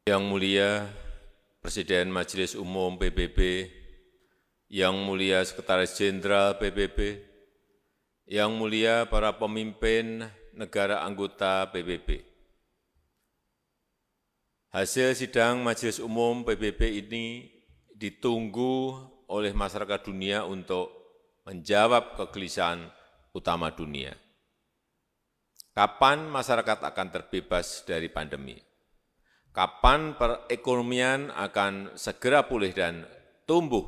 Yang Mulia Presiden Majelis Umum PBB, Yang Mulia Sekretaris Jenderal PBB, Yang Mulia para pemimpin negara anggota PBB. Hasil sidang Majelis Umum PBB ini ditunggu oleh masyarakat dunia untuk menjawab kegelisahan utama dunia. Kapan masyarakat akan terbebas dari pandemi? Kapan perekonomian akan segera pulih dan tumbuh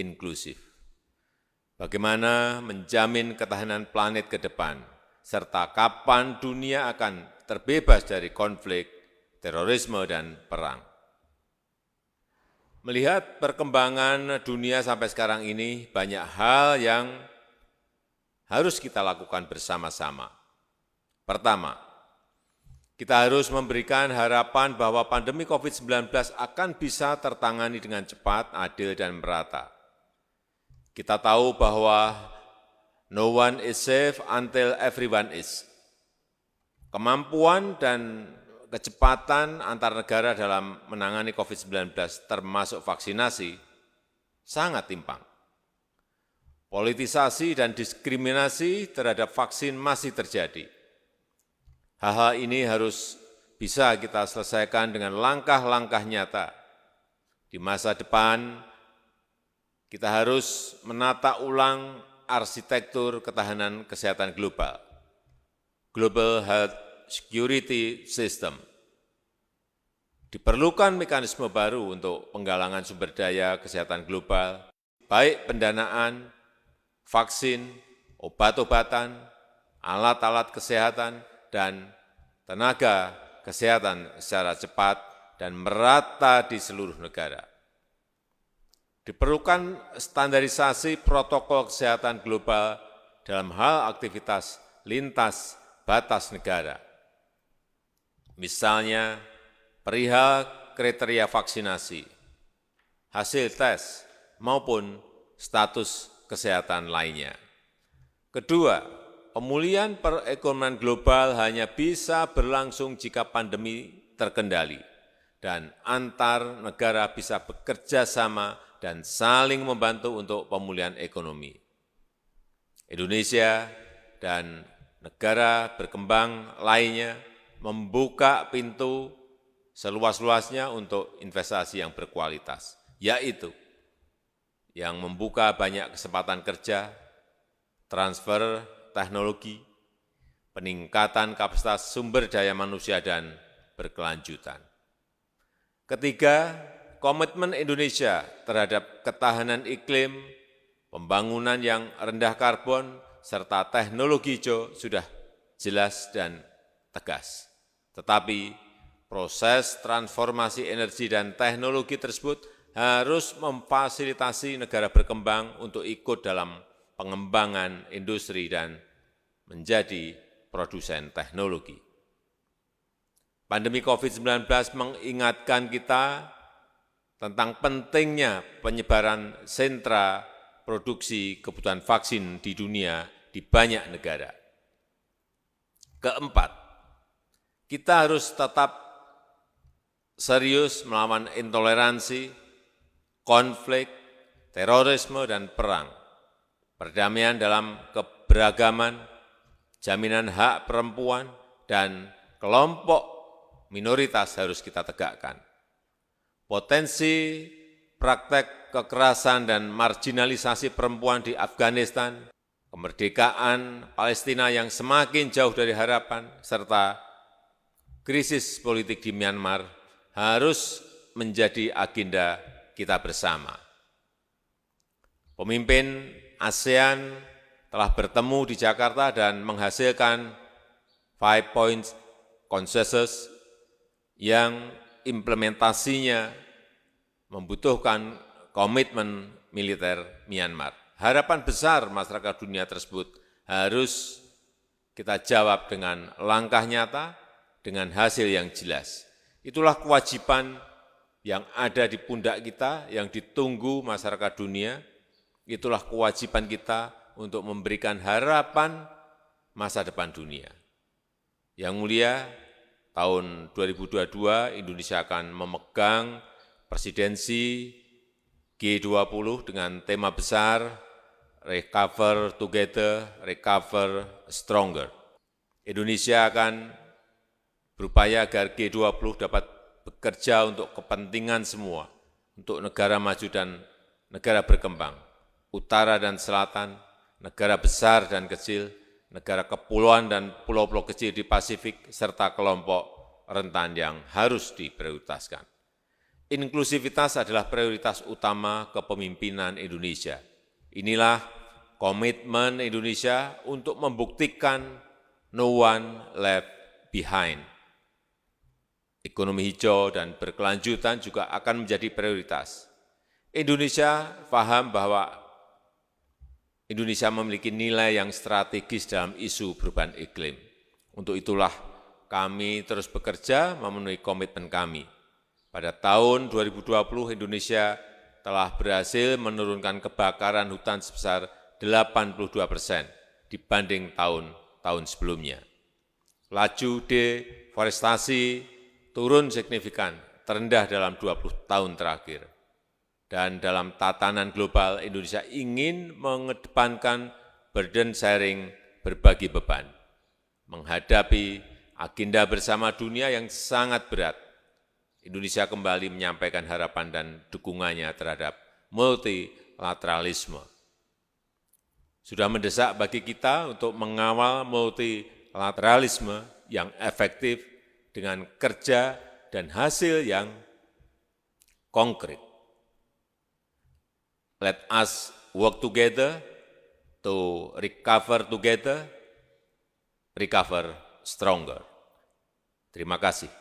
inklusif? Bagaimana menjamin ketahanan planet ke depan? Serta kapan dunia akan terbebas dari konflik, terorisme, dan perang? Melihat perkembangan dunia sampai sekarang ini, banyak hal yang harus kita lakukan bersama-sama. Pertama, kita harus memberikan harapan bahwa pandemi COVID-19 akan bisa tertangani dengan cepat, adil, dan merata. Kita tahu bahwa no one is safe until everyone is. Kemampuan dan kecepatan antar negara dalam menangani COVID-19 termasuk vaksinasi sangat timpang. Politisasi dan diskriminasi terhadap vaksin masih terjadi. Hal-hal ini harus bisa kita selesaikan dengan langkah-langkah nyata. Di masa depan, kita harus menata ulang arsitektur ketahanan kesehatan global, Global Health Security System. Diperlukan mekanisme baru untuk penggalangan sumber daya kesehatan global, baik pendanaan, vaksin, obat-obatan, alat-alat kesehatan, dan tenaga kesehatan secara cepat dan merata di seluruh negara. Diperlukan standarisasi protokol kesehatan global dalam hal aktivitas lintas batas negara. Misalnya, perihal kriteria vaksinasi, hasil tes, maupun status kesehatan lainnya. Kedua, pemulihan perekonomian global hanya bisa berlangsung jika pandemi terkendali dan antar negara bisa bekerja sama dan saling membantu untuk pemulihan ekonomi. Indonesia dan negara berkembang lainnya membuka pintu seluas-luasnya untuk investasi yang berkualitas, yaitu yang membuka banyak kesempatan kerja, transfer teknologi, peningkatan kapasitas sumber daya manusia, dan berkelanjutan. Ketiga, komitmen Indonesia terhadap ketahanan iklim, pembangunan yang rendah karbon, serta teknologi hijau sudah jelas dan tegas. Tetapi proses transformasi energi dan teknologi tersebut harus memfasilitasi negara berkembang untuk ikut dalam pengembangan industri dan menjadi produsen teknologi. Pandemi COVID-19 mengingatkan kita tentang pentingnya penyebaran sentra produksi kebutuhan vaksin di dunia di banyak negara. Keempat, kita harus tetap serius melawan intoleransi, konflik, terorisme, dan perang. Perdamaian dalam keberagaman, jaminan hak perempuan, dan kelompok minoritas harus kita tegakkan. Potensi praktek kekerasan dan marginalisasi perempuan di Afghanistan, kemerdekaan Palestina yang semakin jauh dari harapan, serta krisis politik di Myanmar harus menjadi agenda kita bersama. Pemimpin ASEAN telah bertemu di Jakarta dan menghasilkan 5 Points Consensus yang implementasinya membutuhkan komitmen militer Myanmar. Harapan besar masyarakat dunia tersebut harus kita jawab dengan langkah nyata, dengan hasil yang jelas. Itulah kewajiban yang ada di pundak kita, yang ditunggu masyarakat dunia. Itulah kewajiban kita untuk memberikan harapan masa depan dunia. Yang Mulia, tahun 2022 Indonesia akan memegang presidensi G20 dengan tema besar Recover Together, Recover Stronger. Indonesia akan berupaya agar G20 dapat bekerja untuk kepentingan semua, untuk negara maju dan negara berkembang, utara dan selatan, negara besar dan kecil, negara kepulauan dan pulau-pulau kecil di Pasifik, serta kelompok rentan yang harus diprioritaskan. Inklusivitas adalah prioritas utama kepemimpinan Indonesia. Inilah komitmen Indonesia untuk membuktikan no one left behind. Ekonomi hijau dan berkelanjutan juga akan menjadi prioritas. Indonesia paham bahwa Indonesia memiliki nilai yang strategis dalam isu perubahan iklim. Untuk itulah kami terus bekerja memenuhi komitmen kami. Pada tahun 2020 Indonesia telah berhasil menurunkan kebakaran hutan sebesar 82% dibanding tahun-tahun sebelumnya. Laju deforestasi turun signifikan, terendah dalam 20 tahun terakhir. Dan dalam tatanan global, Indonesia ingin mengedepankan burden sharing, berbagi beban, menghadapi agenda bersama dunia yang sangat berat. Indonesia kembali menyampaikan harapan dan dukungannya terhadap multilateralisme. Sudah mendesak bagi kita untuk mengawal multilateralisme yang efektif dengan kerja dan hasil yang konkret. Let us work together to recover together, recover stronger. Terima kasih.